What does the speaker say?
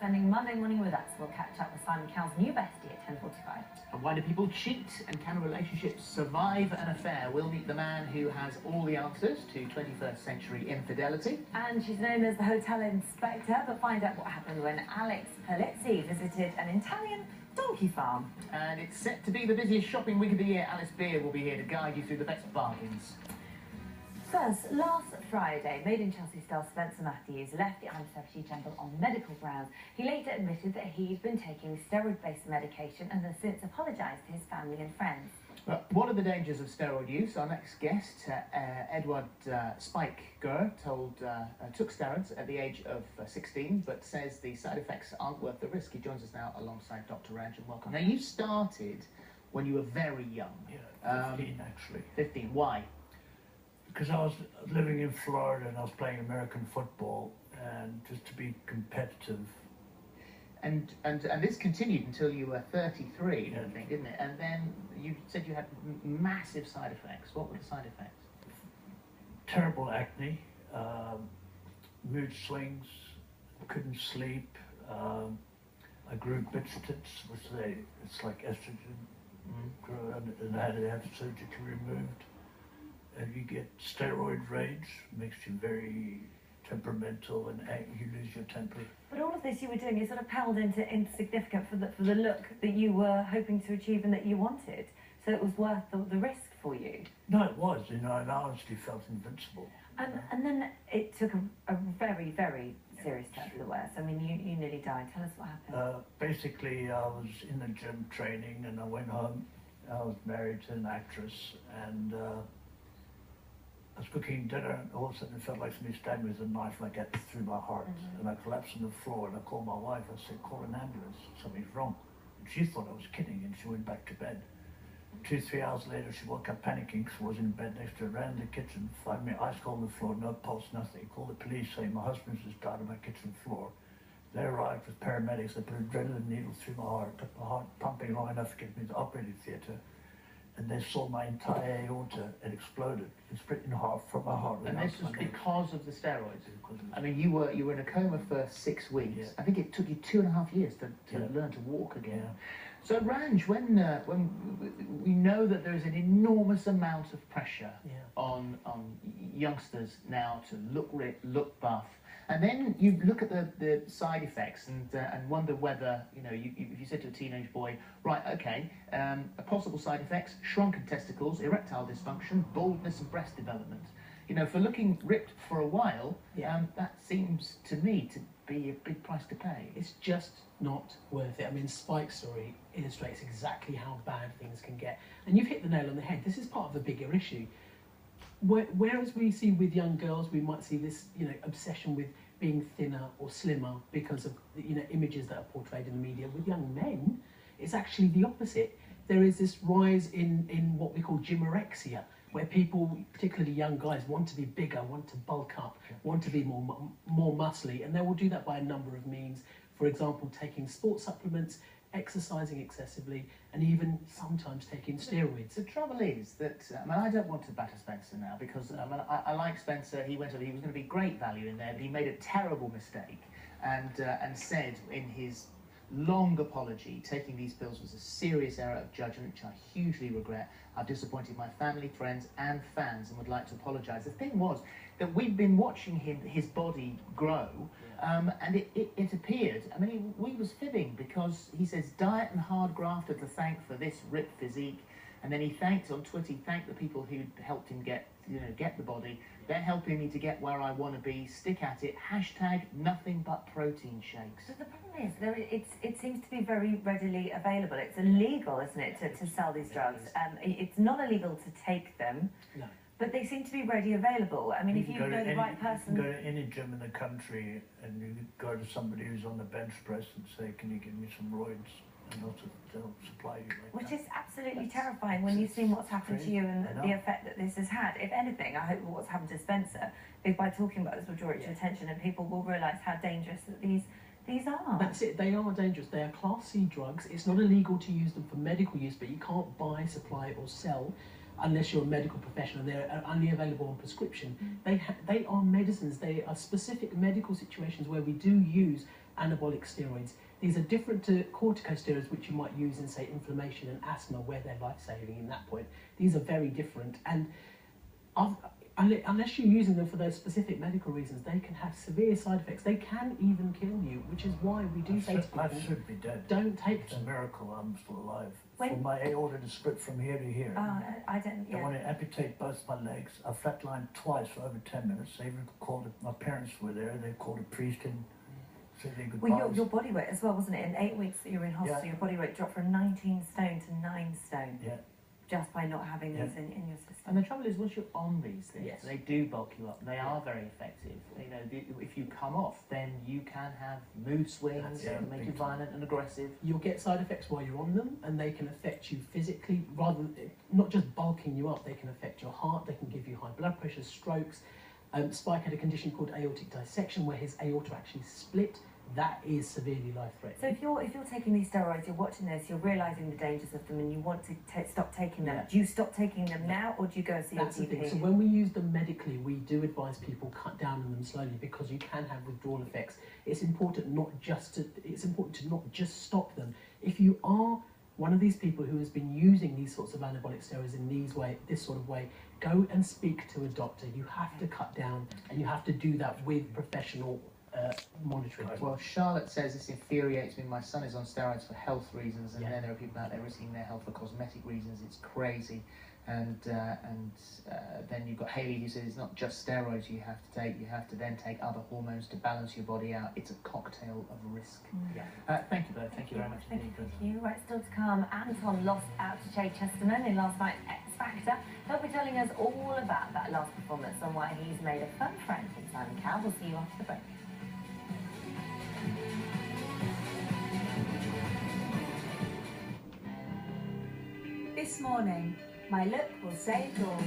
spending Monday morning with us. We'll catch up with Simon Cowell's new bestie at 10:45. And why do people cheat, and can relationships survive an affair? We'll meet the man who has all the answers to 21st century infidelity. And she's known as the hotel inspector, but find out what happened when Alex Polizzi visited an Italian donkey farm. And it's set to be the busiest shopping week of the year. Alice Beer will be here to guide you through the best bargains. First, last Friday, Made in Chelsea star Spencer Matthews left the ItV's Temple on medical grounds. He later admitted that he'd been taking steroid-based medication and has since apologised to his family and friends. Well, what are the dangers of steroid use? Our next guest, Edward Spyk, took steroids at the age of 16, but says the side effects aren't worth the risk. He joins us now alongside Dr. Raj, and welcome. Now, you started when you were very young. Yeah, 15 actually. 15, why? Because I was living in Florida and I was playing American football, and just to be competitive. And this continued until you were 33, Yeah. I think, didn't it? And then you said you had massive side effects. What were the side effects? Terrible acne, mood swings, couldn't sleep. I grew bitch tits, which it's like estrogen. Grew, and I had to have surgery removed. And you get steroid rage, makes you very temperamental, and you lose your temper. But all of this you were doing, you sort of paled into insignificant for the look that you were hoping to achieve and that you wanted. So it was worth the risk for you. No, it was, and I honestly felt invincible. And then it took a very, very serious turn for the worse. I mean, you nearly died. Tell us what happened. Basically, I was in the gym training, and I went home. I was married to an actress, and I was cooking dinner, and all of a sudden it felt like somebody stabbed me with a knife like that through my heart. And I collapsed on the floor, and I called my wife. I said, call an ambulance, something's wrong. And she thought I was kidding, and she went back to bed. 2-3 hours later, she woke up panicking because I was in bed next to her, ran in the kitchen, found me ice cold on the floor, no pulse, nothing. Called the police saying my husband's just died on my kitchen floor. They arrived with paramedics. They put adrenaline needles through my heart, kept my heart pumping long enough to get me to the operating theatre. And they saw my entire aorta and exploded. It split in half from my heart. And this was because of the steroids? I mean, you were in a coma for 6 weeks. Yeah. I think it took you 2.5 years to learn to walk again. Yeah. So, Ranj, when we know that there is an enormous amount of pressure on youngsters now to look buff, and then you look at the side effects and wonder whether, if you said to a teenage boy, right, okay, possible side effects: shrunken testicles, erectile dysfunction, baldness, and breast development. For looking ripped for a while, that seems to me to be a big price to pay. It's just not worth it. I mean, Spyk's story illustrates exactly how bad things can get. And you've hit the nail on the head. This is part of the bigger issue. Whereas we see with young girls, we might see this, obsession with being thinner or slimmer because of, images that are portrayed in the media. With young men, it's actually the opposite. There is this rise in what we call gymorexia, where people, particularly young guys, want to be bigger, want to bulk up, want to be more muscly, and they will do that by a number of means. For example, taking sports supplements, exercising excessively, and even sometimes taking steroids. The trouble is that, I don't want to batter Spencer now, because I like Spencer. He was going to be great value in there, but he made a terrible mistake, and said in his long apology, taking these pills was a serious error of judgment, which I hugely regret. I've disappointed my family, friends, and fans, and would like to apologise. The thing was that we've been watching his body grow, and it appeared, he was fibbing, because he says diet and hard graft are to thank for this ripped physique, and then he thanked on Twitter, he thanked the people who helped him get the body. They're helping me to get where I want to be. Stick at it. # nothing but protein shakes. But the problem is, it seems to be very readily available. It's illegal, isn't it, to sell these drugs? It's not illegal to take them. No. But they seem to be readily available. I mean, if you know the right person... You can go to any gym in the country and you go to somebody who's on the bench press and say, can you give me some roids? And they'll supply you like Which is absolutely terrifying when you've seen what's happened to you and the effect that this has had. If anything, I hope what's happened to Spencer is by talking about this will draw it to attention, and people will realise how dangerous that these are. That's it, they are dangerous. They are Class C drugs. It's not illegal to use them for medical use, but you can't buy, supply or sell unless you're a medical professional. They're only available on prescription. They are medicines. They are specific medical situations where we do use anabolic steroids. These are different to corticosteroids, which you might use in, say, inflammation and asthma, where they're life-saving in that point. These are very different, and unless you're using them for those specific medical reasons, they can have severe side effects. They can even kill you, which is why we do say to people, I should be dead. Don't take It's them. a miracle I'm still alive. When- For my aorta to split from here to here. I don't. They Yeah. want to amputate both my legs. I flatlined twice for over 10 minutes. They even called it, my parents were there, they called a priest and said their goodbyes. Well, your body weight as well, wasn't it? In 8 weeks that you were in hospital, Yeah. your body weight dropped from 19 stone to 9 stone. Yeah. Just by not having Yeah. these in your system. And the trouble is, once you're on these things, Yes. they do bulk you up. They are very effective. You know, if you come off, then you can have mood swings, That's they it, can make you big time. violent and aggressive. You'll get side effects while you're on them, and they can affect you physically, rather than not just bulking you up. They can affect your heart. They can give you high blood pressure, strokes. Spyk had a condition called aortic dissection, where his aorta actually split. That is severely So life-threatening. if you're taking these steroids, you're watching this, you're realising the dangers of them, and you want to stop taking them. Yeah. Do you stop taking them now, or do you go and see That's the your thing. GP? So when we use them medically, we do advise people cut down on them slowly, because you can have withdrawal effects. It's important to not just stop them. If you are one of these people who has been using these sorts of anabolic steroids in this sort of way, go and speak to a doctor. You have to cut down, and you have to do that with professional monitoring. Well, Charlotte says this infuriates me. My son is on steroids for health reasons, and Yeah. then there are people out there risking their health for cosmetic reasons. It's crazy. And then you've got Hayley who says it's not just steroids you have to take. You have to then take other hormones to balance your body out. It's a cocktail of risk. Yeah. Thank you both. Thank you very much Thank indeed. you. Right, still to come. Anton lost out to Jay Chesterman in last night's X Factor. He'll be telling us all about that last performance and why he's made a fun friend in Simon Cowell. We'll see you after the break. This morning, my look will say it all.